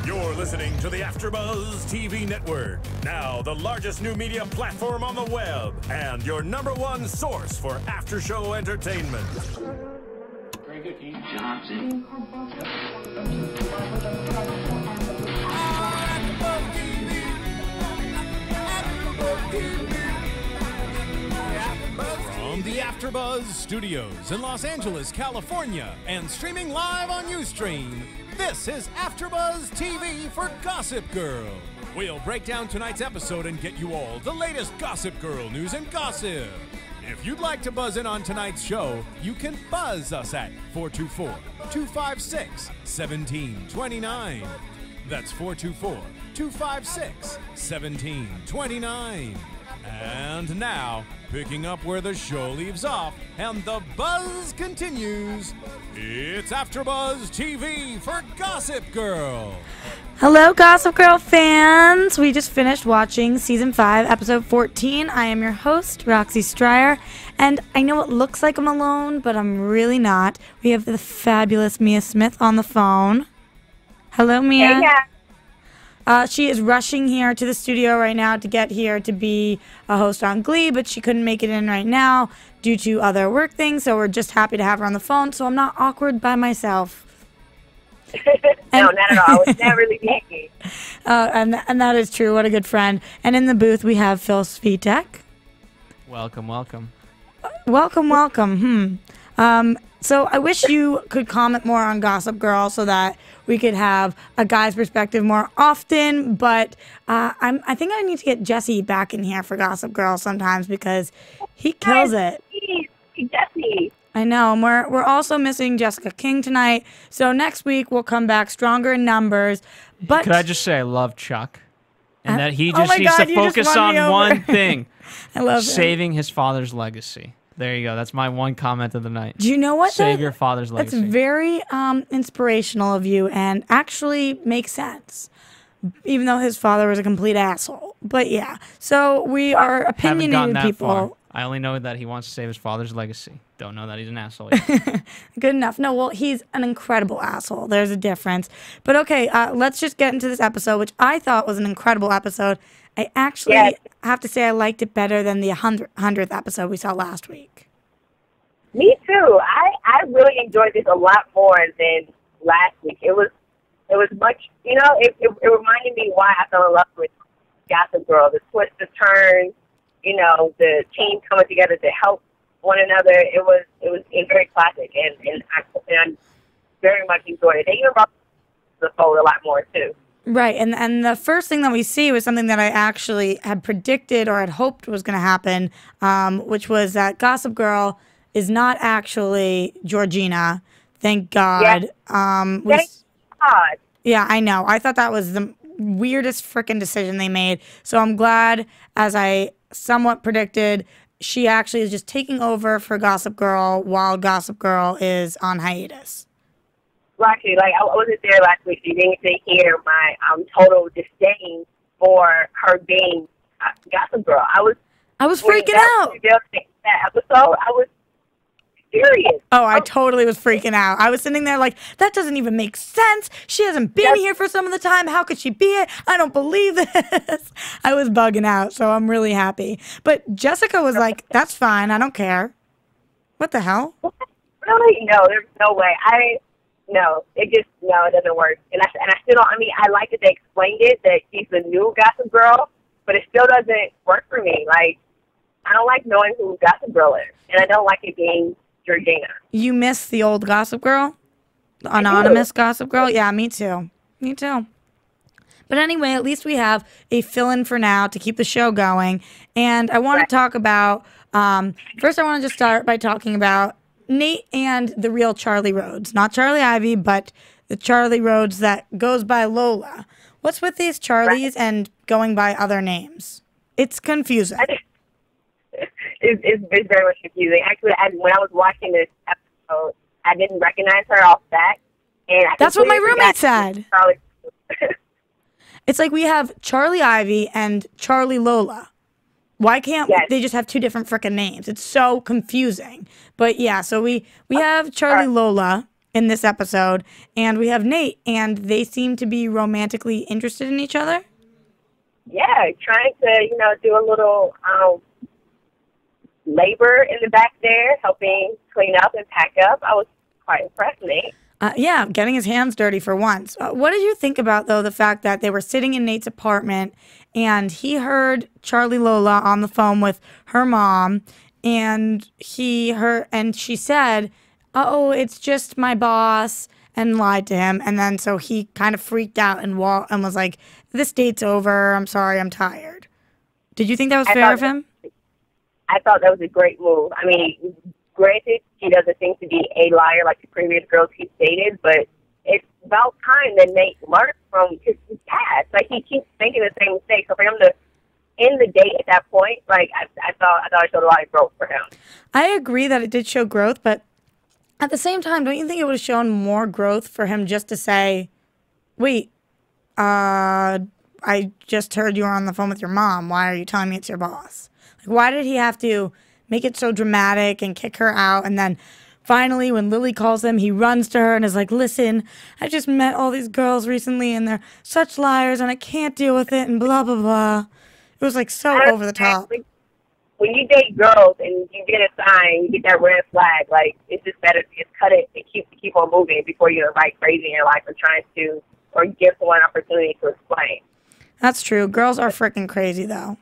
You're listening to the AFTERBUZZ TV Network, now the largest new media platform on the web, and your #1 source for after-show entertainment. Very good, Keith. Johnson. From the AFTERBUZZ Studios in Los Angeles, California, and streaming live on Ustream, this is AFTERBUZZ TV for Gossip Girl. We'll break down tonight's episode and get you all the latest Gossip Girl news and gossip. If you'd like to buzz in on tonight's show, you can buzz us at 424-256-1729. That's 424-256-1729. And now, picking up where the show leaves off and the buzz continues, it's AFTERBUZZ TV for Gossip Girl. Hello, Gossip Girl fans. We just finished watching Season 5, Episode 14. I am your host, Roxy Striar, and I know it looks like I'm alone, but I'm really not. We have the fabulous Mia Smith on the phone. Hello, Mia. Hey, yeah. She is rushing here to the studio right now to get here to be a host on Glee, but she couldn't make it in right now due to other work things, so we're just happy to have her on the phone, so I'm not awkward by myself. No, not at all. It's not really easy. And that is true. What a good friend. And in the booth, we have Phil Svitek. Welcome, welcome. Welcome. So I wish you could comment more on Gossip Girl so that we could have a guy's perspective more often. But I think I need to get Jesse back in here for Gossip Girl sometimes because he kills it. Jesse. I know. And we're also missing Jessica King tonight. So next week we'll come back stronger in numbers. But could I just say I love Chuck? And that he oh just my needs God, to you just focus won me on over. one thing. I love saving his father's legacy. There you go. That's my one comment of the night. Do you know what? Save your father's That's legacy. very inspirational of you and actually makes sense. Even though his father was a complete asshole. But yeah. So we are Haven't gotten opinionated that people. far. I only know that he wants to save his father's legacy. Don't know that he's an asshole yet. Good enough. No, well, he's an incredible asshole. There's a difference. But okay, let's just get into this episode, which I thought was an incredible episode. I actually have to say I liked it better than the 100th episode we saw last week. Me too. I really enjoyed this a lot more than last week. It was much, it reminded me why I fell in love with Gossip Girl. The twists, the turns, the team coming together to help one another. It was very classic, and I very much enjoyed it. They even brought the fold a lot more too. Right, and the first thing that we see was something that I actually had predicted or had hoped was going to happen, which was that Gossip Girl is not actually Georgina. Thank God. Thank God. Yeah, I know. I thought that was the weirdest freaking decision they made. So I'm glad, as I somewhat predicted, she actually is just taking over for Gossip Girl while Gossip Girl is on hiatus. Roxy, I wasn't there last week. You didn't get to hear my total disdain for her being Gossip Girl. I was freaking out. That episode, I was furious. Oh, I totally was freaking out. I was sitting there like, that doesn't even make sense. She hasn't been here for some of the time. How could she be it? I don't believe this. I was bugging out, so I'm really happy. But Jessica was like, that's fine. I don't care. What the hell? Really? No, there's no way. It doesn't work. And I still don't, I like that they explained it, that she's the new Gossip Girl, but it still doesn't work for me. Like, I don't like knowing who Gossip Girl is, and I don't like it being Georgina. You miss the old Gossip Girl? The anonymous Gossip Girl? Yeah, me too. Me too. But anyway, at least we have a fill-in for now to keep the show going. And I want to talk about, first I want to just start by talking about Nate and the real Charlie Rhodes. Not Charlie Ivy, but the Charlie Rhodes that goes by Lola. What's with these Charlies and going by other names? It's confusing. It's very much confusing. Actually, when I was watching this episode, I didn't recognize her off that. And that's what my roommate said. Charlie. It's like we have Charlie Ivy and Charlie Lola. Why can't they just have two different frickin' names? It's so confusing. But yeah, so we have Charlie Lola, in this episode. And we have Nate, and they seem to be romantically interested in each other. Yeah, trying to, do a little labor in the back there, helping clean up and pack up. I was quite impressed, Nate. Yeah, getting his hands dirty for once. What did you think about, though, the fact that they were sitting in Nate's apartment and he heard Charlie Lola on the phone with her mom, and she said, "Oh, it's just my boss," and lied to him. And then so he kind of freaked out and was like, "This date's over. I'm sorry, I'm tired." Did you think that was fair of him? I thought that was a great move. I mean, granted, she doesn't seem to be a liar like the previous girls he's dated, but it's about time that Nate learned from his past. Like, he keeps making the same mistakes. So for him to end the date at that point, like, I thought it showed a lot of growth for him. I agree that it did show growth, but at the same time, don't you think it would have shown more growth for him just to say, "Wait, I just heard you were on the phone with your mom. Why are you telling me it's your boss?" Like, why did he have to make it so dramatic and kick her out? And then finally, when Lily calls him, he runs to her and is like, "Listen, I just met all these girls recently and they're such liars and I can't deal with it," and blah, blah, blah. It was like so over the top. When you date girls and you get a sign, you get that red flag, like, it's just better to just cut it and keep on moving before you're like crazy in your life or give someone an opportunity to explain. That's true. Girls are freaking crazy, though.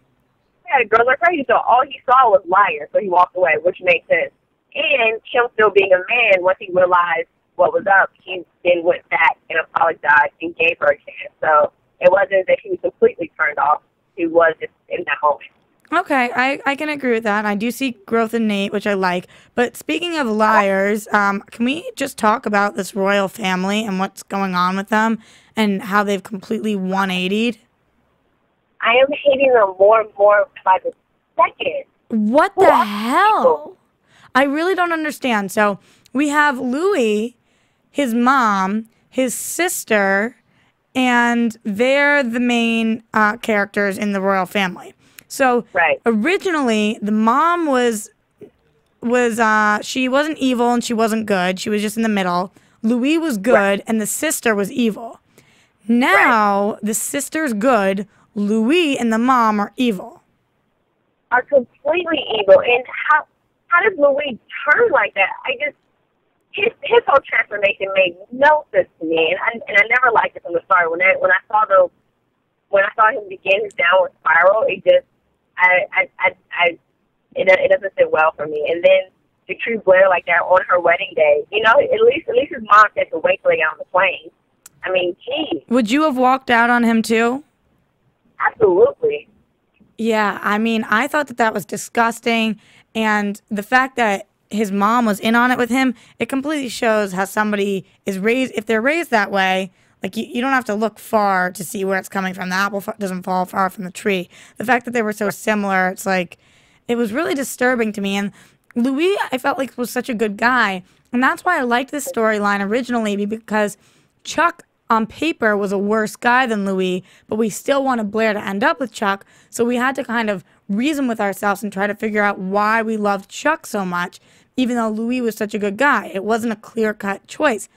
Yeah, girls are crazy. So all he saw was liar, so he walked away, which makes sense. And him still being a man, once he realized what was up, he then went back and apologized and gave her a chance. So it wasn't that he was completely turned off. He was just in that moment. Okay, I can agree with that. I do see growth in Nate, which I like. But speaking of liars, can we just talk about this royal family and what's going on with them and how they've completely 180'd? I am hating them more and more by the second. What the hell? I really don't understand. So we have Louis, his mom, his sister, and they're the main characters in the royal family. So originally, the mom was she wasn't evil and she wasn't good. She was just in the middle. Louis was good and the sister was evil. Now the sister's good. Louis and the mom are evil. Are completely evil. And how does Louis turn like that? His whole transformation made no sense to me, and I never liked it from the start. When I saw him begin his downward spiral, it doesn't sit well for me. And then to treat Blair like that on her wedding day, at least his mom had to wait till they got on the plane. I mean, geez. Would you have walked out on him too? Absolutely. Yeah, I mean, I thought that was disgusting, and the fact that his mom was in on it with him, it completely shows how somebody is raised. If they're raised that way, like, you don't have to look far to see where it's coming from. The apple doesn't fall far from the tree. The fact that they were so similar, it's like, it was really disturbing to me. And Louis, I felt like, was such a good guy, and that's why I liked this storyline originally, because Chuck on paper was a worse guy than Louis, but we still wanted Blair to end up with Chuck, so we had to kind of reason with ourselves and try to figure out why we loved Chuck so much, even though Louis was such a good guy. It wasn't a clear-cut choice.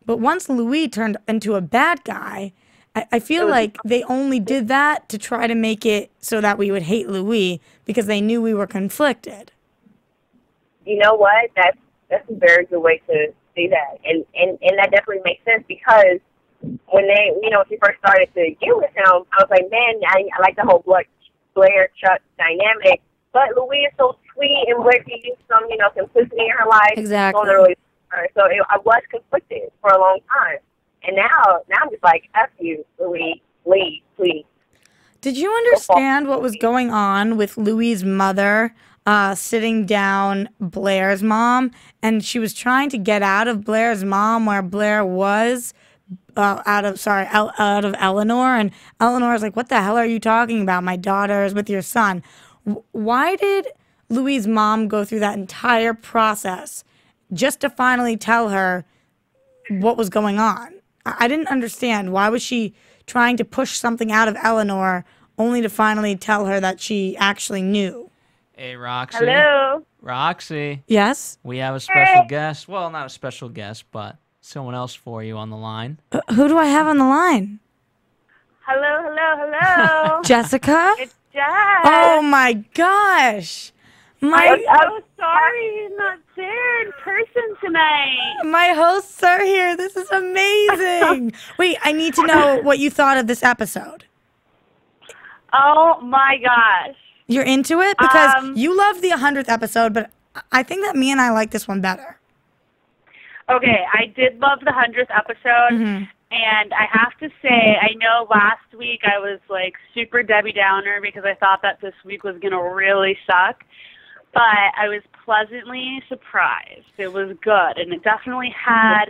But once Louis turned into a bad guy, I feel like they only did that to try to make it so that we would hate Louis because they knew we were conflicted. You know what? That's a very good way to see that. And that definitely makes sense, because when when she first started to get with him, I was like, man, I like the whole Blair-Chuck dynamic. But Louis is so sweet, and Blair can use some, simplicity in her life. Exactly. So I was conflicted for a long time. And now I'm just like, F you, Louis, please. Did you understand what was going on with Louis' mother sitting down Blair's mom? And she was trying to get out of Blair's mom where Blair was, out of Eleanor. And Eleanor's like, what the hell are you talking about? My daughter is with your son. Why did Louis' mom go through that entire process just to finally tell her what was going on? I didn't understand. Why was she trying to push something out of Eleanor only to finally tell her that she actually knew? Hey, Roxy. Hello. Roxy. Yes? We have a special guest. Well, not a special guest, but someone else for you on the line. Who do I have on the line? Hello. Jessica? It's Jess. Oh my gosh. I'm so sorry he's not there in person tonight. My hosts are here. This is amazing. Wait, I need to know what you thought of this episode. Oh my gosh. You're into it? Because you love the 100th episode, but I think that me and I like this one better. Okay, I did love the 100th episode, and I have to say, I know last week I was like super Debbie Downer because I thought that this week was going to really suck, but I was pleasantly surprised. It was good, and it definitely had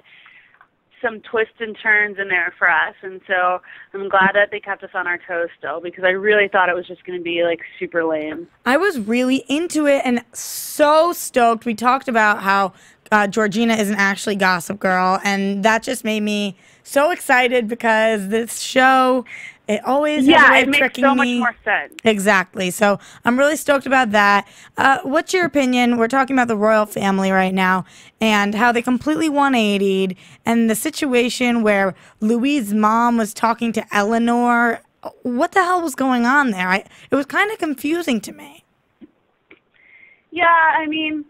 some twists and turns in there for us, and so I'm glad that they kept us on our toes still because I really thought it was just going to be like super lame. I was really into it and so stoked. We talked about how Georgina isn't actually Gossip Girl, and that just made me so excited because this show, it always has a way of tricking me. Yeah, it makes so much more sense. Exactly. So I'm really stoked about that. What's your opinion? We're talking about the royal family right now and how they completely 180'd and the situation where Louis' mom was talking to Eleanor. What the hell was going on there? It was kind of confusing to me. Yeah, I mean,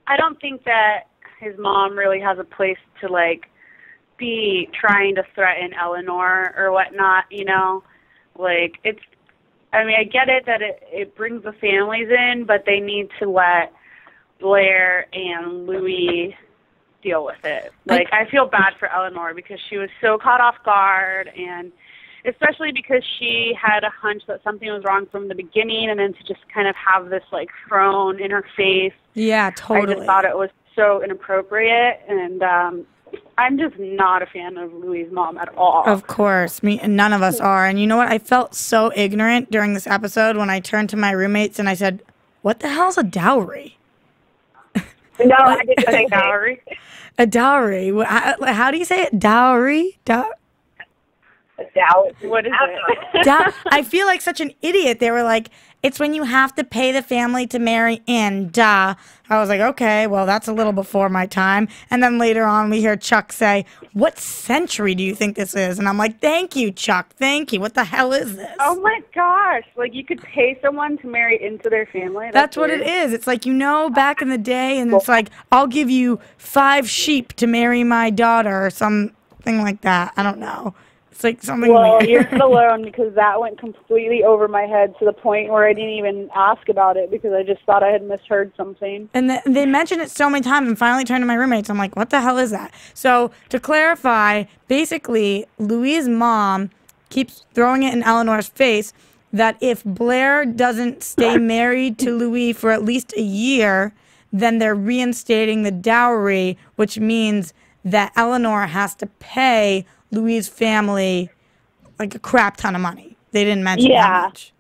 I don't think that his mom really has a place to, like, be trying to threaten Eleanor or whatnot, you know? Like, I mean, I get it that it brings the families in, but they need to let Blair and Louis deal with it. Like, I feel bad for Eleanor because she was so caught off guard, and especially because she had a hunch that something was wrong from the beginning, and then to just kind of have this, like, thrown in her face. Yeah, totally. I just thought it was so inappropriate, and I'm just not a fan of Louis' mom at all. Of course. None of us are. And you know what? I felt so ignorant during this episode when I turned to my roommates and I said, what the hell's a dowry? No, I didn't say dowry. A dowry. How do you say it? Dowry? What is it? I feel like such an idiot. They were like, it's when you have to pay the family to marry in, duh. I was like, okay, well, that's a little before my time. And then later on, we hear Chuck say, what century do you think this is? And I'm like, thank you, Chuck. Thank you. What the hell is this? Oh, my gosh. Like, you could pay someone to marry into their family? That's what it is. It's like, you know, back in the day, and it's like, I'll give you 5 sheep to marry my daughter or something like that. I don't know. It's like something weird. You're not alone because that went completely over my head to the point where I didn't even ask about it because I just thought I had misheard something. And they mentioned it so many times and finally turned to my roommates. I'm like, what the hell is that? So to clarify, basically, Louis' mom keeps throwing it in Eleanor's face that if Blair doesn't stay married to Louis for at least a year, then they're reinstating the dowry, which means that Eleanor has to pay Louis' family like a crap ton of money. They didn't mention how much.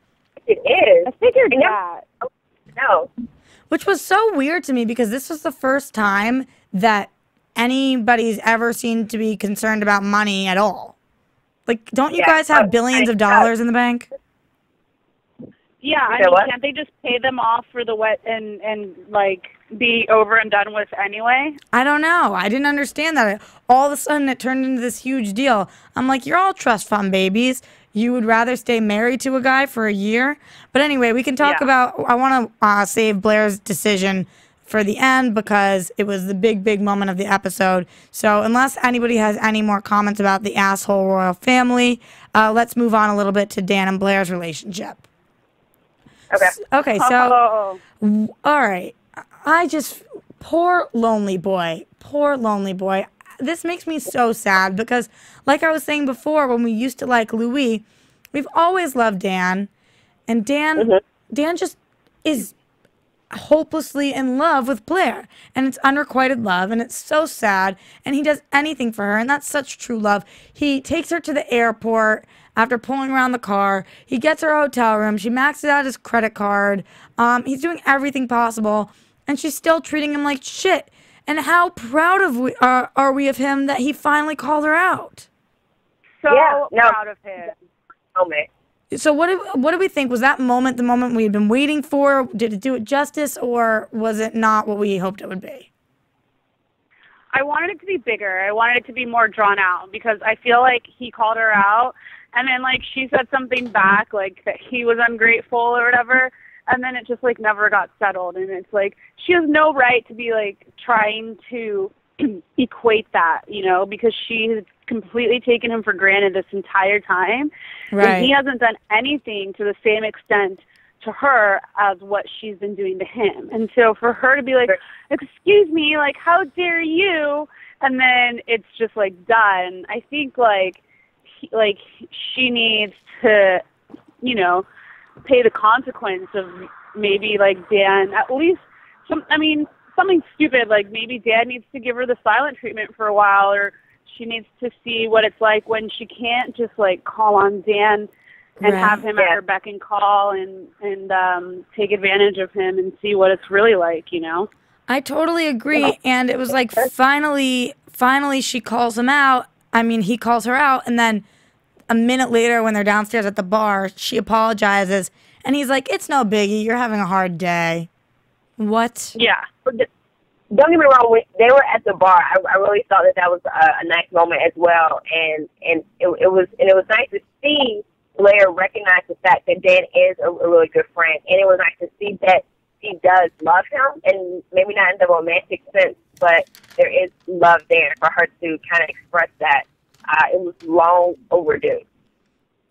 It is. I figured that. No. Which was so weird to me because this was the first time that anybody's ever seemed to be concerned about money at all. Like, don't you guys have billions of dollars in the bank? Yeah, I mean, can't they just pay them off for the wet and like be over and done with anyway? I don't know. I didn't understand that. All of a sudden, it turned into this huge deal. I'm like, you're all trust fund babies. You would rather stay married to a guy for a year? But anyway, we can talk about, I want to save Blair's decision for the end because it was the big, big moment of the episode. So unless anybody has any more comments about the asshole royal family, let's move on a little bit to Dan and Blair's relationship. Okay, so, all right. Poor lonely boy. This makes me so sad because, like I was saying before, when we used to like Louis, we've always loved Dan. And Dan just is hopelessly in love with Blair. And it's unrequited love, and it's so sad. And he does anything for her, and that's such true love. He takes her to the airport after pulling around the car. He gets her a hotel room. She maxes out his credit card. He's doing everything possible, and she's still treating him like shit. And how proud are we of him that he finally called her out? Proud of him. So what do we think? Was that moment the moment we had been waiting for? Did it do it justice, or was it not what we hoped it would be? I wanted it to be bigger. I wanted it to be more drawn out because I feel like he called her out, and then like she said something back, like that he was ungrateful or whatever, and then it just like never got settled. And it's like she has no right to be like trying to equate that, you know, because she has completely taken him for granted this entire time. Right. And he hasn't done anything to the same extent to her as what she's been doing to him. And so for her to be like, excuse me, like, how dare you? And then it's just like done. I think like she needs to, you know, pay the consequence of maybe like Dan, at least something stupid, like maybe Dan needs to give her the silent treatment for a while, or she needs to see what it's like when she can't just like call on Dan and have him at her beck and call and take advantage of him and see what it's really like, you know? I totally agree. And it was like finally she calls him out. I mean, he calls her out. And then a minute later when they're downstairs at the bar, she apologizes. And he's like, it's no biggie. You're having a hard day. What? Yeah. Don't get me wrong. When they were at the bar, I really thought that was a nice moment as well. And it was nice to see Blair recognize the fact that Dan is a really good friend, and it was nice to see that she does love him, and maybe not in the romantic sense, but there is love there for her to kind of express that. It was long overdue.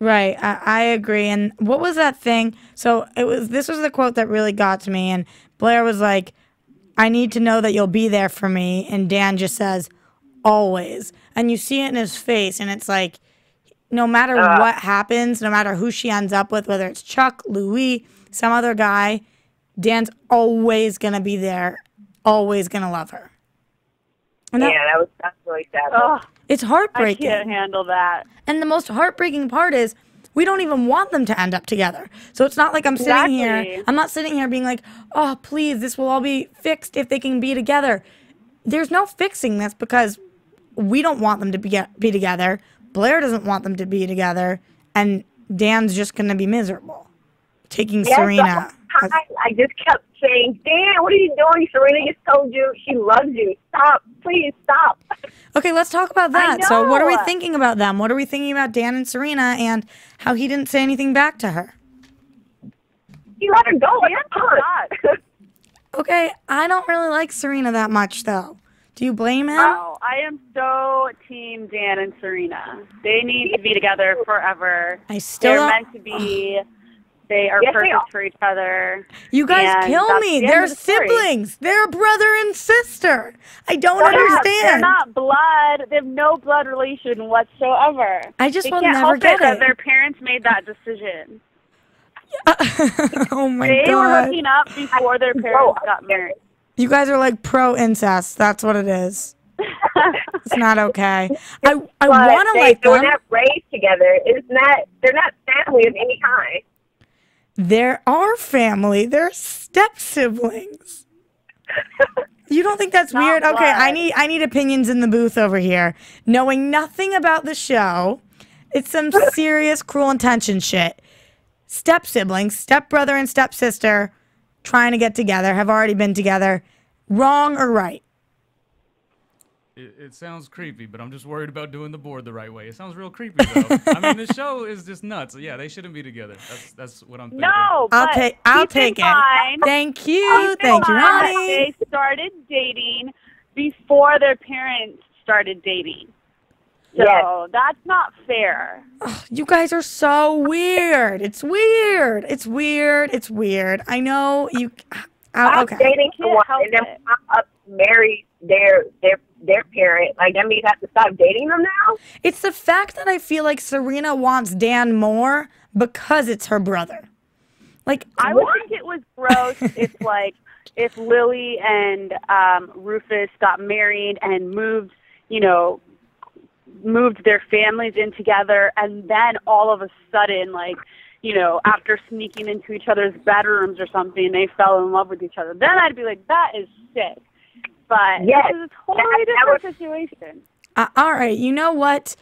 Right, I agree. And what was that thing? So this was the quote that really got to me, and Blair was like, I need to know that you'll be there for me, and Dan just says, always. And you see it in his face, and it's like, no matter what happens, no matter who she ends up with, whether it's Chuck, Louis, some other guy, Dan's always going to be there, always going to love her. And that's really sad. Oh, it's heartbreaking. I can't handle that. And the most heartbreaking part is we don't even want them to end up together. So it's not like I'm sitting here. I'm not sitting here being like, oh, please, this will all be fixed if they can be together. There's no fixing this because we don't want them to be together. Blair doesn't want them to be together, and Dan's just going to be miserable, taking Serena. I just kept saying, Dan, what are you doing? Serena just told you she loves you. Stop. Please stop. Okay, let's talk about that. So what are we thinking about them? What are we thinking about Dan and Serena and how he didn't say anything back to her? He let her go. Like, okay, I don't really like Serena that much, though. Do you blame him? Oh, I am so team Dan and Serena. They need to be together forever. They're meant to be. They are perfect for each other. You guys kill me. They're siblings. They're brother and sister. I don't understand. They're not blood. They have no blood relation whatsoever. I just will never get it. Their parents made that decision. Oh my God. They were hooking up before their parents got married. You guys are like pro-incest. That's what it is. It's not okay. I want to like them. They're not raised together. They're not family of any kind. There are family. They're step-siblings. You don't think that's weird? Blood. Okay, I need opinions in the booth over here. Knowing nothing about the show, it's some serious cruel intention shit. Step-siblings, step-brother and step-sister, trying to get together, have already been together. Wrong or right? It sounds creepy, but I'm just worried about doing the board the right way. It sounds real creepy, though. I mean, the show is just nuts. Yeah, they shouldn't be together. That's what I'm thinking. No, I'll take it. Thank you. Thank you, Ronnie. They started dating before their parents started dating. So that's not fair. Oh, you guys are so weird. It's weird. It's weird. It's weird. I know you. Okay. Dating someone and then marry their parent. Like, that means you have to stop dating them now? It's the fact that I feel like Serena wants Dan more because it's her brother. Like, I would think it was gross if Lily and Rufus got married and moved their families in together, and then all of a sudden, after sneaking into each other's bedrooms or something, they fell in love with each other. Then I'd be like, that is sick. But this is a totally different situation. All right, you know what?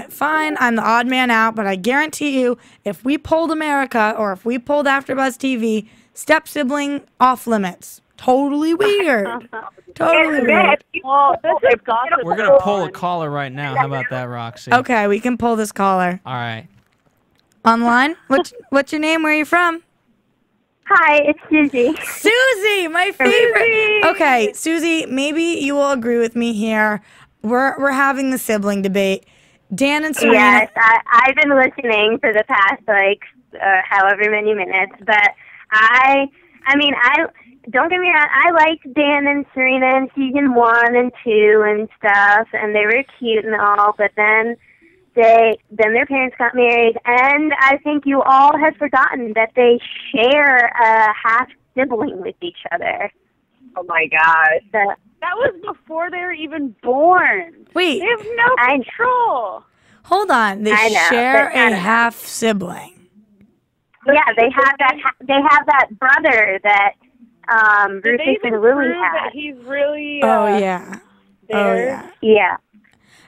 Fine, I'm the odd man out, but I guarantee you, if we pulled America or if we pulled AfterBuzz TV, step-sibling off limits. Totally weird. Totally weird. Well, this is Gossip We're gonna pull a caller right now. How about that, Roxy? Okay, we can pull this caller. All right. Online? What's your name? Where are you from? Hi, it's Susie. Susie, my favorite. Okay, Susie, maybe you will agree with me here. We're having the sibling debate. Dan and Serena. Yes, I've been listening for the past, however many minutes. But I don't get me wrong, I liked Dan and Serena in season 1 and 2 and stuff, and they were cute and all, but then their parents got married, and I think you all have forgotten that they share a half-sibling with each other. Oh, my gosh. That was before they were even born. Wait. They have no control. Hold on. They share a half-sibling. Yeah, they have that brother that Rufus and Lily have. That he's really. Oh yeah. There? Oh yeah. Yeah.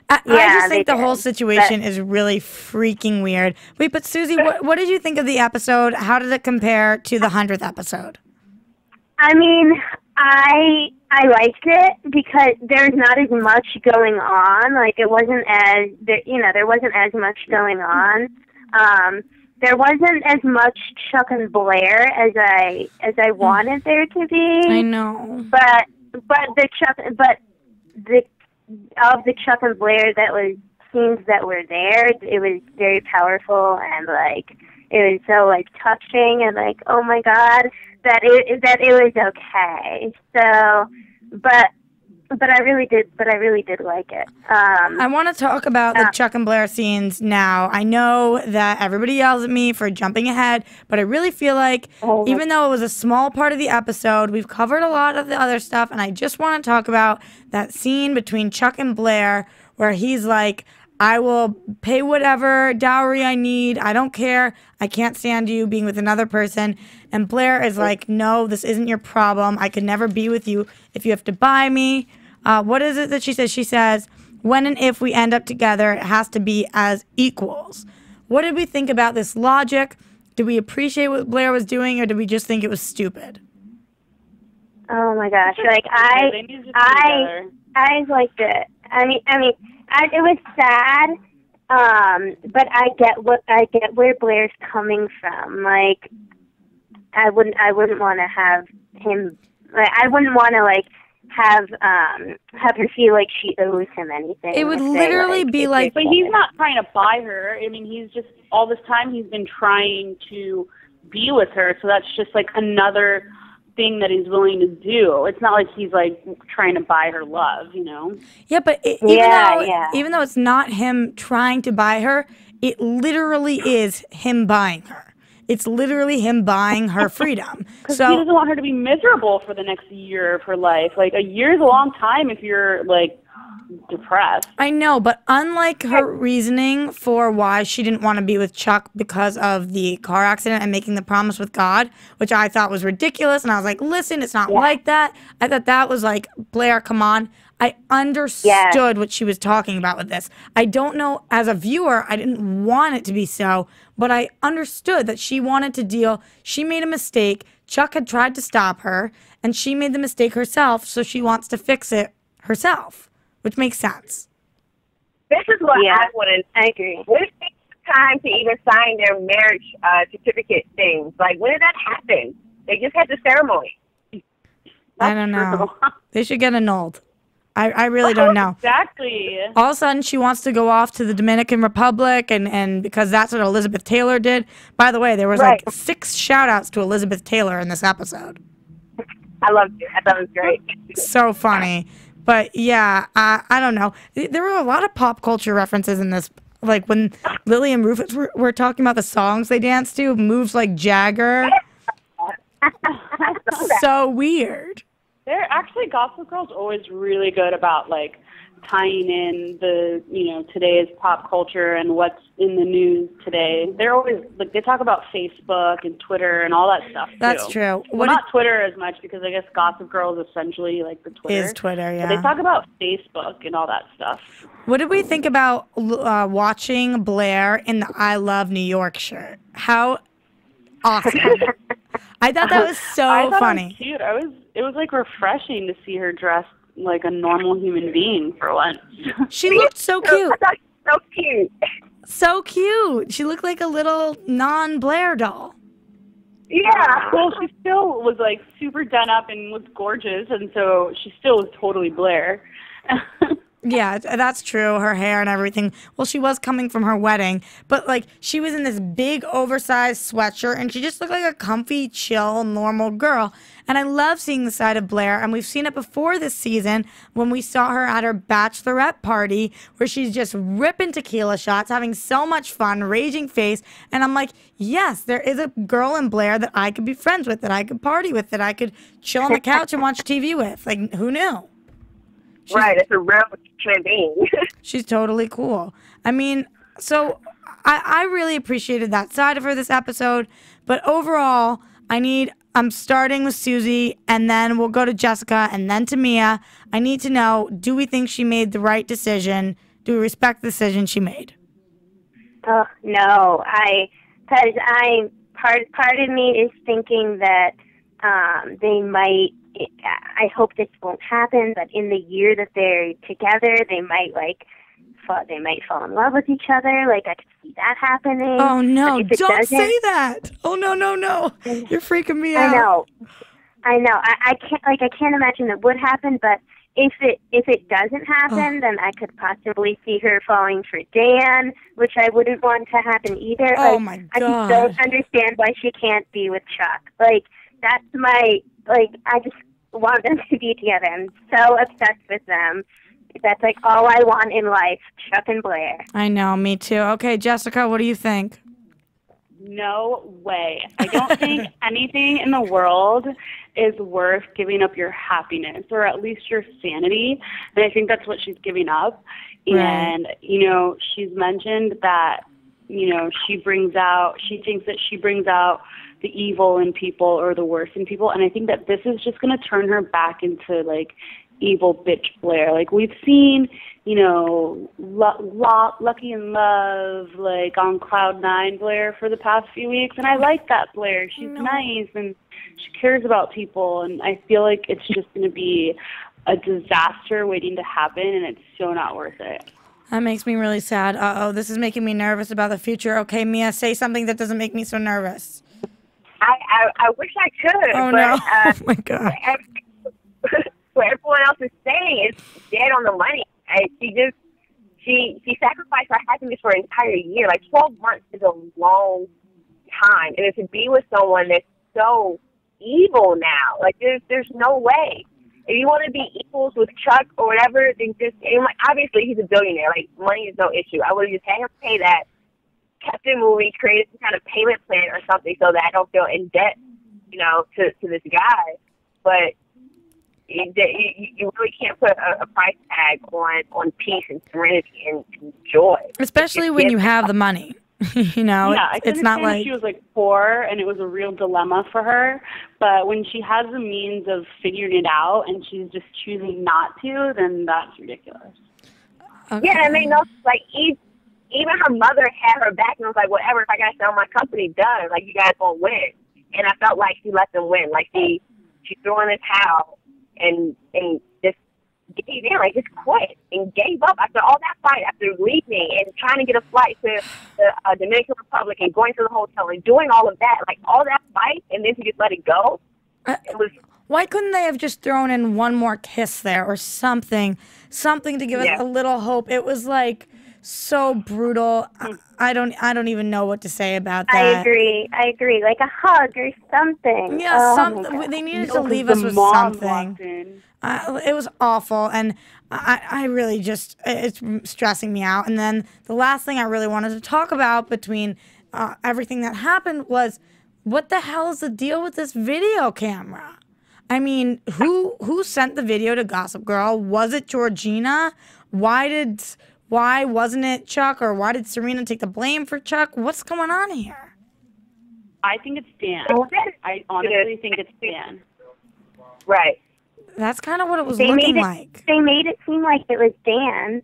I just think the whole situation is really freaking weird. Wait, but Susie, what did you think of the episode? How did it compare to the 100th episode? I mean, I liked it because there's not as much going on. Like there wasn't as much going on. There wasn't as much Chuck and Blair as I wanted there to be. I know. But the Chuck and Blair scenes that were there, it was very powerful and it was so touching and oh my God that it was okay. So, but I really did like it. I want to talk about the Chuck and Blair scenes now. I know that everybody yells at me for jumping ahead, but I really feel like even though it was a small part of the episode, we've covered a lot of the other stuff, and I just want to talk about that scene between Chuck and Blair where he's like, I will pay whatever dowry I need. I don't care. I can't stand you being with another person. And Blair is like, no, this isn't your problem. I could never be with you if you have to buy me. What is it that she says? She says, when and if we end up together, it has to be as equals. What did we think about this logic? Did we appreciate what Blair was doing, or did we just think it was stupid? Oh my gosh! I liked it. I mean, it was sad, but I get where Blair's coming from. I wouldn't want to have him. I wouldn't want to have her feel like she owes him anything. It would literally be like. But he's not trying to buy her. I mean, he's just all this time he's been trying to be with her. So that's just another thing that he's willing to do. It's not like he's trying to buy her love, you know? Yeah, but even though it's not him trying to buy her, it literally is him buying her. It's literally him buying her freedom. Because he doesn't want her to be miserable for the next year of her life. A year is a long time if you're depressed. I know, but unlike her reasoning for why she didn't want to be with Chuck because of the car accident and making the promise with God, which I thought was ridiculous, and I was like, listen, it's not like that. I thought that was Blair, come on. I understood what she was talking about with this. I don't know, as a viewer, I didn't want it to be so, but I understood that she wanted to deal. She made a mistake. Chuck had tried to stop her, and she made the mistake herself, so she wants to fix it herself, which makes sense. This is what I wanted. I agree. When did it take time to even sign their marriage certificate things? When did that happen? They just had the ceremony. I don't know. They should get annulled. I really don't know. Exactly. All of a sudden, she wants to go off to the Dominican Republic, and because that's what Elizabeth Taylor did. By the way, there was 6 shout-outs to Elizabeth Taylor in this episode. I loved it. I thought it was great. So funny. But, yeah, I don't know. There were a lot of pop culture references in this. When Lily and Rufus were talking about the songs they danced to, moves like Jagger. So weird. They're actually, Gossip Girl's always really good about tying in the today's pop culture and what's in the news today. They're always they talk about Facebook and Twitter and all that stuff too. That's true. Well, not Twitter as much because I guess Gossip Girl is essentially the Twitter. Is Twitter, yeah. But they talk about Facebook and all that stuff. What did we think about watching Blair in the I Love New York shirt? How awesome. I thought that was so I thought funny. It was cute. It was like refreshing to see her dressed like a normal human being for once. She looked so cute. I thought she was so cute. So cute. She looked like a little non-Blair doll. Yeah. Well, she still was like super done up and was gorgeous, and so she still was totally Blair. Yeah, that's true. Her hair and everything. Well, she was coming from her wedding, but like she was in this big oversized sweatshirt and she just looked like a comfy, chill, normal girl. And I love seeing the side of Blair, and we've seen it before this season when we saw her at her bachelorette party where she's just ripping tequila shots, having so much fun, raging face. And I'm like, yes, there is a girl in Blair that I could be friends with, that I could party with, that I could chill on the couch and watch TV with. Like, who knew? Right, it's a real human being. She's totally cool. I mean, so I really appreciated that side of her this episode. But overall, I'm starting with Susie, and then we'll go to Jessica, and then to Mia. I need to know, do we think she made the right decision? Do we respect the decision she made? Oh, no. Part of me is thinking that they might, I hope this won't happen, but in the year that they're together, they might fall in love with each other. Like, I could see that happening. Oh, no, don't say that. Oh, no. You're freaking me out. I know. I can't imagine it would happen, but if it doesn't happen, then I could possibly see her falling for Dan, which I wouldn't want to happen either. Oh, my God. I just don't understand why she can't be with Chuck. Like, that's I just want them to be together. I'm so obsessed with them. That's like all I want in life, Chuck and Blair. I know, me too. Okay, Jessica, what do you think? No way. I don't think anything in the world is worth giving up your happiness, or at least your sanity. And I think that's what she's giving up. Right. And, she's mentioned that, she thinks that she brings out the evil in people or the worst in people. And I think that this is just going to turn her back into, like, evil bitch Blair. Like, we've seen, Lucky in Love, like, on Cloud 9 Blair for the past few weeks. And I like that Blair. She's nice and she cares about people. And I feel like it's just going to be a disaster waiting to happen, and it's so not worth it. That makes me really sad. Uh-oh, this is making me nervous about the future. Okay, Mia, say something that doesn't make me so nervous. I wish I could. Oh, but, no. Oh, my God. What everyone else is saying is dead on the money. And she sacrificed her happiness for an entire year. Like, 12 months is a long time. And to be with someone that's so evil now, like, there's no way. If you want to be equals with Chuck or whatever, then obviously he's a billionaire. Like, money is no issue. I would have just had him pay that, kept the movie, created some kind of payment plan or something so that I don't feel in debt, to this guy. But you really can't put a price tag on peace and serenity and joy. Especially when you have the money. It's not like she was like poor and it was a real dilemma for her. But when she has the means of figuring it out and she's just choosing not to, then that's ridiculous. Okay. Yeah, I mean, like, even her mother had her back and was like, whatever, if I got to sell my company, done. Like, you guys won't win. And I felt like she let them win. Like, she threw in the towel and just gave in, like, just quit and gave up after all that fight, after leaving and trying to get a flight to the Dominican Republic and going to the hotel and doing all of that, like, all that fight, and then to just let it go. It was. Why couldn't they have just thrown in one more kiss there or something to give us a little hope? It was like so brutal. I don't even know what to say about that. I agree. Like a hug or something. Yeah, something. They needed to leave us with something. It was awful, and I really just, it's stressing me out. And then the last thing I really wanted to talk about between everything that happened was, what the hell is the deal with this video camera? I mean, who sent the video to Gossip Girl? Was it Georgina? Why wasn't it Chuck? Or why did Serena take the blame for Chuck? What's going on here? I think it's Dan. I honestly think it's Dan. Right. That's kind of what it was looking like. They made it seem like it was Dan.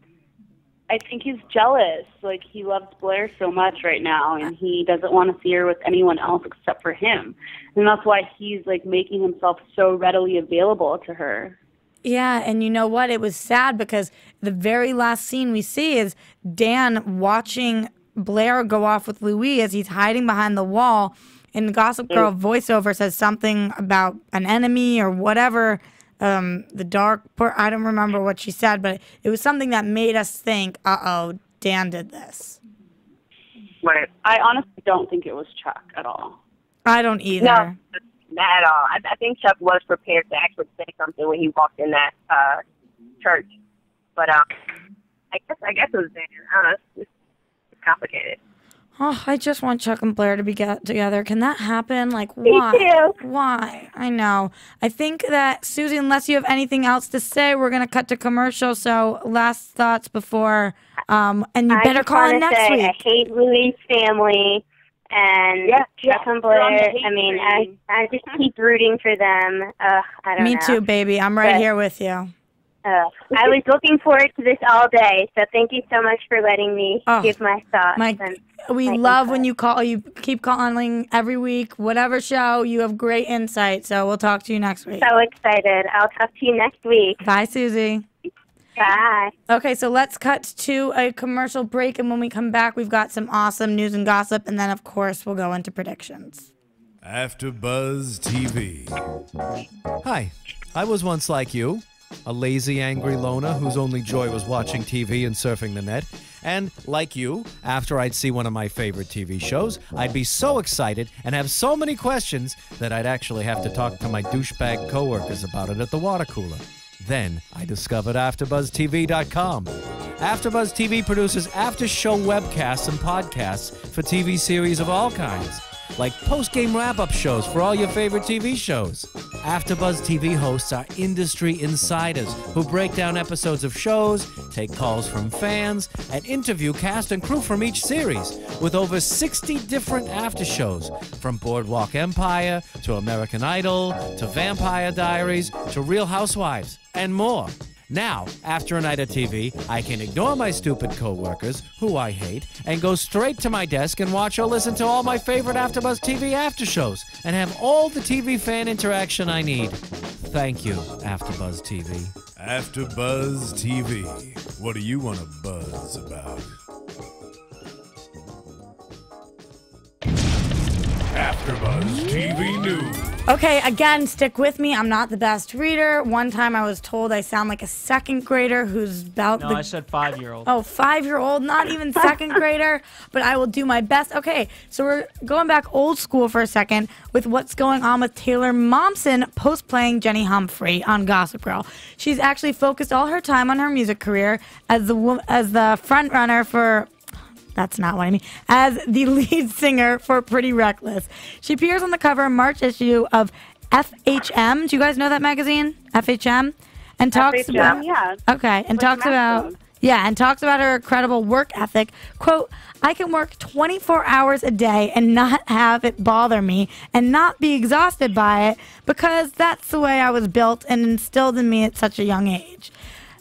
I think he's jealous. Like, he loves Blair so much right now, and he doesn't want to see her with anyone else except for him. And that's why he's, like, making himself so readily available to her. Yeah, and you know what? It was sad because the very last scene we see is Dan watching Blair go off with Louis as he's hiding behind the wall. And the Gossip Girl voiceover says something about an enemy or whatever. The dark part, I don't remember what she said, but it was something that made us think, uh-oh, Dan did this. Right. I honestly don't think it was Chuck at all. I don't either. No, not at all. I think Chuck was prepared to actually say something when he walked in that church. But I guess it was Dan. I don't know. It's complicated. Oh, I just want Chuck and Blair to be together. Can that happen? Like, why? Me too. Why? I know. I think that, Susie, unless you have anything else to say, we're going to cut to commercial. So last thoughts before, and you better call in next week. I hate Louis' family. And Chuck and Blair, I mean, I just keep rooting for them. I don't know. Me too, baby. I'm right here with you. I was looking forward to this all day, so thank you so much for letting me give my thoughts. We love when you call. You keep calling every week, whatever show. You have great insight, so we'll talk to you next week. So excited. I'll talk to you next week. Bye, Susie. Bye. Okay, so let's cut to a commercial break, and when we come back, we've got some awesome news and gossip, and then, of course, we'll go into predictions. AfterBuzz TV. Hi, I was once like you, a lazy, angry loner whose only joy was watching TV and surfing the net. And, like you, after I'd see one of my favorite TV shows, I'd be so excited and have so many questions that I'd actually have to talk to my douchebag coworkers about it at the water cooler. Then I discovered AfterBuzzTV.com. AfterBuzz TV produces after-show webcasts and podcasts for TV series of all kinds, like post-game wrap-up shows for all your favorite TV shows. AfterBuzz TV hosts are industry insiders who break down episodes of shows, take calls from fans, and interview cast and crew from each series, with over 60 different after shows, from Boardwalk Empire to American Idol to Vampire Diaries to Real Housewives, and more. Now, after a night of TV, I can ignore my stupid coworkers, who I hate, and go straight to my desk and watch or listen to all my favorite AfterBuzz TV after shows, and have all the TV fan interaction I need. Thank you, AfterBuzz TV. AfterBuzz TV. What do you want to buzz about? AfterBuzz TV News. Okay, again, stick with me. I'm not the best reader. One time I was told I sound like a second grader who's about I said 5-year-old. Oh, 5-year-old, not even second grader, but I will do my best. Okay, so we're going back old school for a second with what's going on with Taylor Momsen post-playing Jenny Humphrey on Gossip Girl. She's actually focused all her time on her music career as the front runner for... That's not what I mean. As the lead singer for Pretty Reckless. She appears on the cover of March issue of FHM. Do you guys know that magazine? FHM? And talks about... Yeah. Okay. And talks about... Yeah, and talks about her incredible work ethic. Quote, I can work 24 hours a day and not have it bother me and not be exhausted by it because that's the way I was built and instilled in me at such a young age.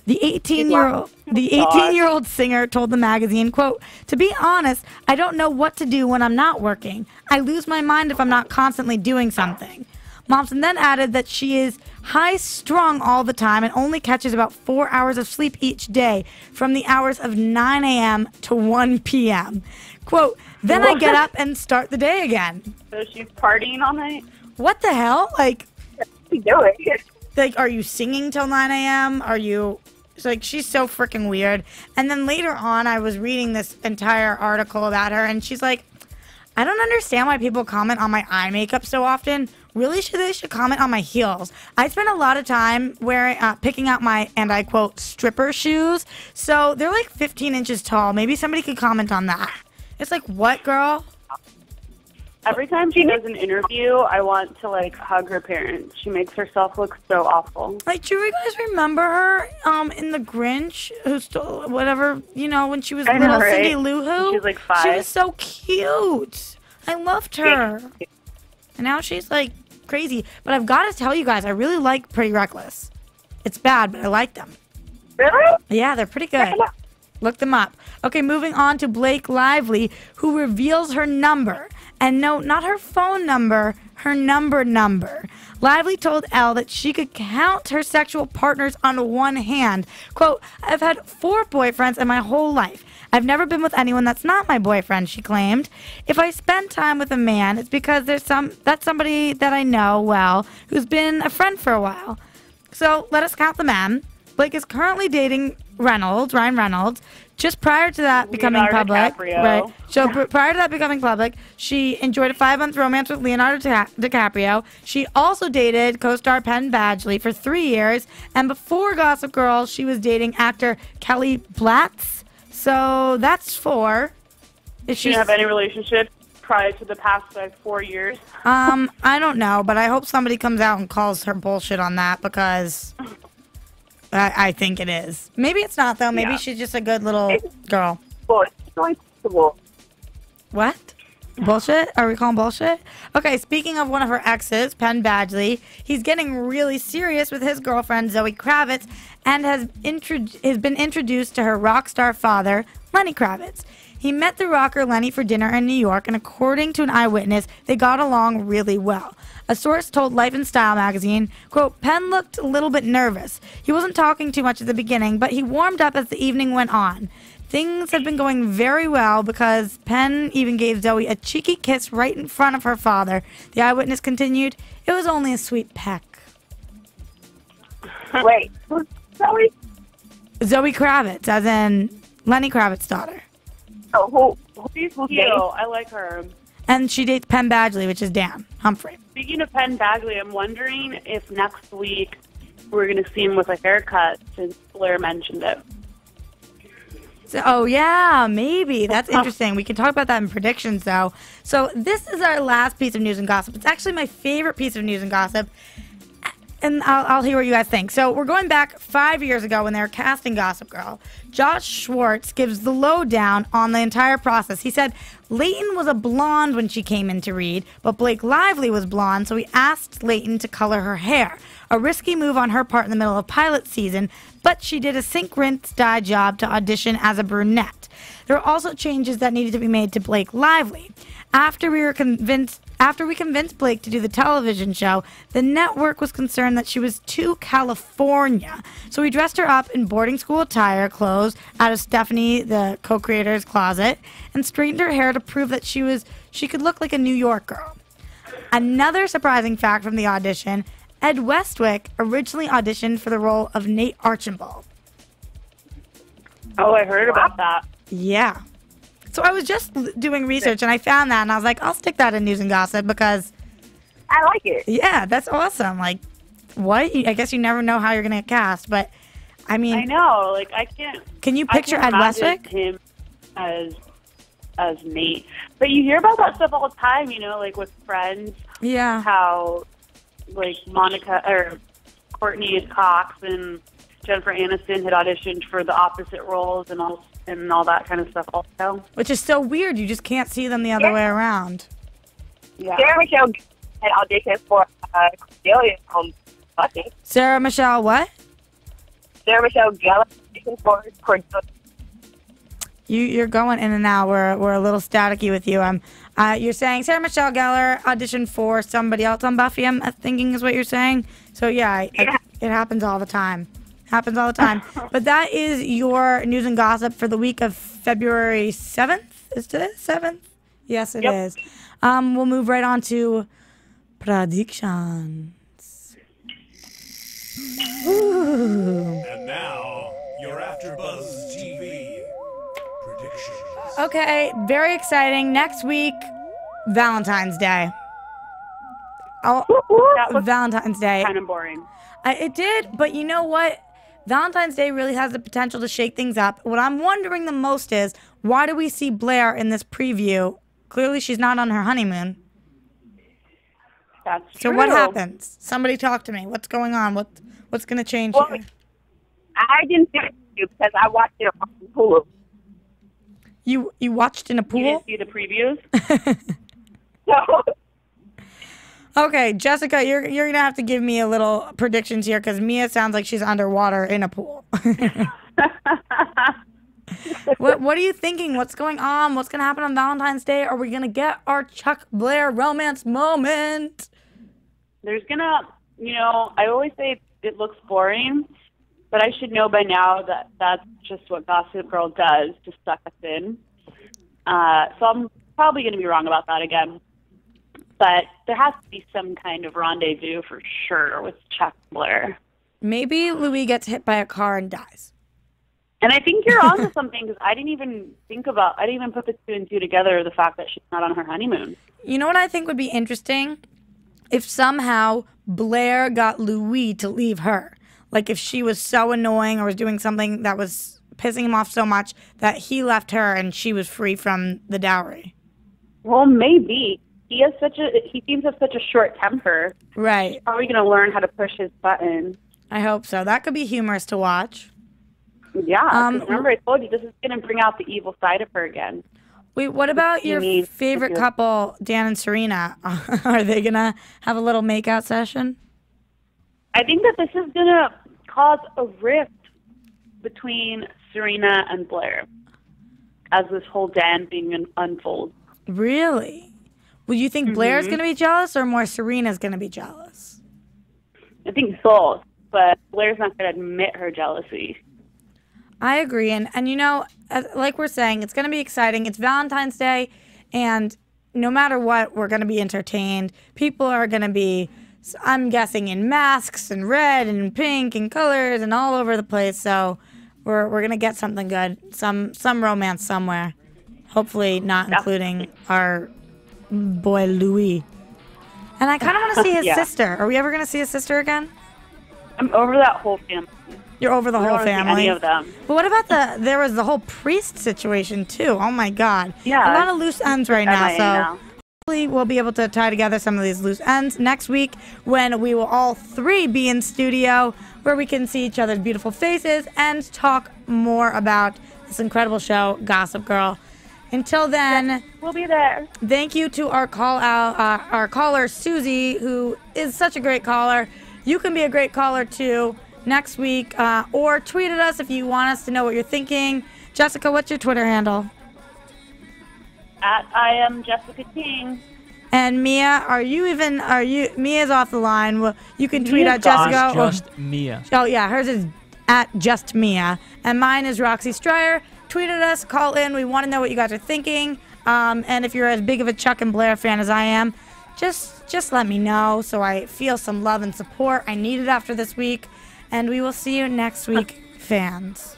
The 18-year-old singer told the magazine, quote, to be honest, I don't know what to do when I'm not working. I lose my mind if I'm not constantly doing something. Momsen then added that she is high-strung all the time and only catches about 4 hours of sleep each day from the hours of 9 a.m. to 1 p.m. Quote, then I get up and start the day again. So she's partying all night? What the hell? Like, what's she doing? Like, are you singing till 9 a.m.? Are you... It's like, she's so freaking weird. And then later on, I was reading this entire article about her, and she's like, I don't understand why people comment on my eye makeup so often. Really, they should comment on my heels. I spend a lot of time wearing, picking out my, and I quote, stripper shoes. So they're like 15 inches tall. Maybe somebody could comment on that. It's like, what, girl? Every time she does an interview, I want to, like, hug her parents. She makes herself look so awful. Like, do you guys remember her in The Grinch? Who stole, whatever, you know, when she was little, right? Cindy Lou Who? She was, like, 5. She was so cute. I loved her. And now she's, like, crazy. But I've got to tell you guys, I really like Pretty Reckless. It's bad, but I like them. Really? Yeah, they're pretty good. Look them up. Okay, moving on to Blake Lively, who reveals her number. And no, not her phone number, her number. Lively told Elle that she could count her sexual partners on one hand. Quote, I've had 4 boyfriends in my whole life. I've never been with anyone that's not my boyfriend, she claimed. If I spend time with a man, it's because that's somebody that I know well who's been a friend for a while. So let us count the men. Blake is currently dating Ryan Reynolds. Just prior to that becoming public, right? So prior to that becoming public, she enjoyed a 5-month romance with Leonardo DiCaprio. She also dated co-star Penn Badgley for 3 years, and before Gossip Girl, she was dating actor Kelly Blatz. So that's 4. Did she have any relationship prior to the past 4 years? I don't know, but I hope somebody comes out and calls her bullshit on that because I think it is. Maybe it's not, though. Maybe she's just a good little girl. What? Bullshit? Are we calling bullshit? Okay, speaking of one of her exes, Penn Badgley, he's getting really serious with his girlfriend, Zoe Kravitz, and has been introduced to her rock star father, Lenny Kravitz. He met the rocker Lenny for dinner in New York, and according to an eyewitness, they got along really well. A source told Life and Style magazine, quote, Penn looked a little bit nervous. He wasn't talking too much at the beginning, but he warmed up as the evening went on. Things have been going very well because Penn even gave Zoe a cheeky kiss right in front of her father. The eyewitness continued, it was only a sweet peck. Wait, who's Zoe? Zoe Kravitz, as in Lenny Kravitz's daughter. Oh, who's I like her. And she dates Penn Badgley, which is Dan Humphrey. Speaking of Penn Badgley, I'm wondering if next week we're going to see him with a haircut since Blair mentioned it. So, oh, yeah, maybe. That's interesting. We can talk about that in predictions, though. So this is our last piece of news and gossip. It's actually my favorite piece of news and gossip. And I'll hear what you guys think. So we're going back 5 years ago when they were casting Gossip Girl. Josh Schwartz gives the lowdown on the entire process. He said Leighton was a blonde when she came in to read, but Blake Lively was blonde, so he asked Leighton to color her hair. A risky move on her part in the middle of pilot season, but she did a sink, rinse, dye job to audition as a brunette. There were also changes that needed to be made to Blake Lively. After we convinced Blake to do the television show, the network was concerned that she was too California. So we dressed her up in boarding school attire clothes out of Stephanie, the co-creator's closet, and straightened her hair to prove that she could look like a New York girl. Another surprising fact from the audition, Ed Westwick originally auditioned for the role of Nate Archibald. Oh, I heard about that. Yeah. So I was just doing research, and I found that, and I was like, I'll stick that in news and gossip because I like it. Yeah, that's awesome. Like, what? I guess you never know how you're going to get cast, but I mean, I know. Like, I can't. Can you picture Ed Westwick? Him as Nate, but you hear about that stuff all the time. You know, like with Friends. Yeah. How, like Monica or Courtney Cox and Jennifer Aniston had auditioned for the opposite roles and all that kind of stuff also. Which is so weird. You just can't see them the other way around. Yeah. Sarah Michelle had auditioned for Cordelia on Bucky. Sarah Michelle what? Sarah Michelle Gellar auditioned for Cordelia. You're going in and out. We're a little staticky with you. You're saying Sarah Michelle Gellar auditioned for somebody else on Buffy, I'm thinking is what you're saying. So yeah. It happens all the time. But that is your news and gossip for the week of February 7th. Is today 7th? Yes, it is. We'll move right on to predictions. Ooh. And now, your AFTERBUZZ TV predictions. Okay, very exciting. Next week, Valentine's Day. Valentine's Day. Kind of boring. It did, but you know what? Valentine's Day really has the potential to shake things up. What I'm wondering the most is, why do we see Blair in this preview? Clearly, she's not on her honeymoon. That's true. So what happens? Somebody talk to me. What's going on? What's going to change here? I didn't see it because I watched it on Hulu. You watched in a pool? You didn't see the previews? No. Okay, Jessica, you're going to have to give me a little predictions here because Mia sounds like she's underwater in a pool. What are you thinking? What's going on? What's going to happen on Valentine's Day? Are we going to get our Chuck Blair romance moment? There's gonna, I always say it looks boring, but I should know by now that that's just what Gossip Girl does to suck us in. So I'm probably going to be wrong about that again. But there has to be some kind of rendezvous for sure with Chuck Blair. Maybe Louis gets hit by a car and dies. And I think you're onto something because I didn't even put the two and two together, the fact that she's not on her honeymoon. You know what I think would be interesting? If somehow Blair got Louis to leave her. Like if she was so annoying or was doing something that was pissing him off so much that he left her and she was free from the dowry. Well, maybe. He seems to have such a short temper. Right. He's probably going to learn how to push his button. I hope so. That could be humorous to watch. Yeah. Remember, I told you this is going to bring out the evil side of her again. Wait, what about your favorite couple, Dan and Serena? Are they going to have a little makeout session? I think that this is going to cause a rift between Serena and Blair as this whole Dan thing unfolds. Really? Well, you think Blair's going to be jealous or more Serena's going to be jealous? I think both, but Blair's not going to admit her jealousy. I agree. And like we're saying, it's going to be exciting. It's Valentine's Day, and no matter what, we're going to be entertained. People are going to be, I'm guessing, in masks and red and pink and colors and all over the place. So we're going to get something good, some romance somewhere. Hopefully not including our boy Louis. And I kind of want to see his sister. Are we ever going to see his sister again? I'm over that whole family. You're over the whole family? Any of them. But what about there was the whole priest situation too. Oh my God. Yeah. A lot of loose ends right now. So hopefully we'll be able to tie together some of these loose ends next week when we will all three be in studio where we can see each other's beautiful faces and talk more about this incredible show, Gossip Girl. Until then, we'll be there. Thank you to our our caller Susie, who is such a great caller. You can be a great caller too next week, or tweet at us if you want us to know what you're thinking. Jessica, what's your Twitter handle? I am Jessica King. And Mia, Mia's off the line. Well, you can tweet at Jessica. Just Mia. Oh yeah, hers is at just Mia, and mine is Roxy Striar. Tweet at us, call in. We want to know what you guys are thinking. And if you're as big of a Chuck and Blair fan as I am, just let me know so I feel some love and support. I need it after this week. And we will see you next week, fans.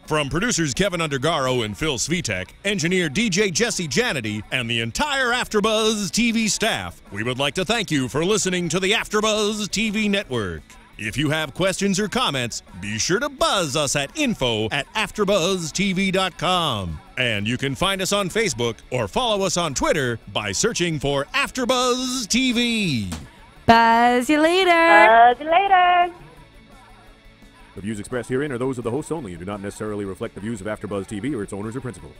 From producers Kevin Undergaro and Phil Svitek, engineer DJ Jesse Janity, and the entire AfterBuzz TV staff, we would like to thank you for listening to the AfterBuzz TV network. If you have questions or comments, be sure to buzz us at info@AfterBuzzTV.com. And you can find us on Facebook or follow us on Twitter by searching for AfterBuzz TV. Buzz you later. Buzz you later. The views expressed herein are those of the hosts only and do not necessarily reflect the views of AfterBuzz TV or its owners or principals.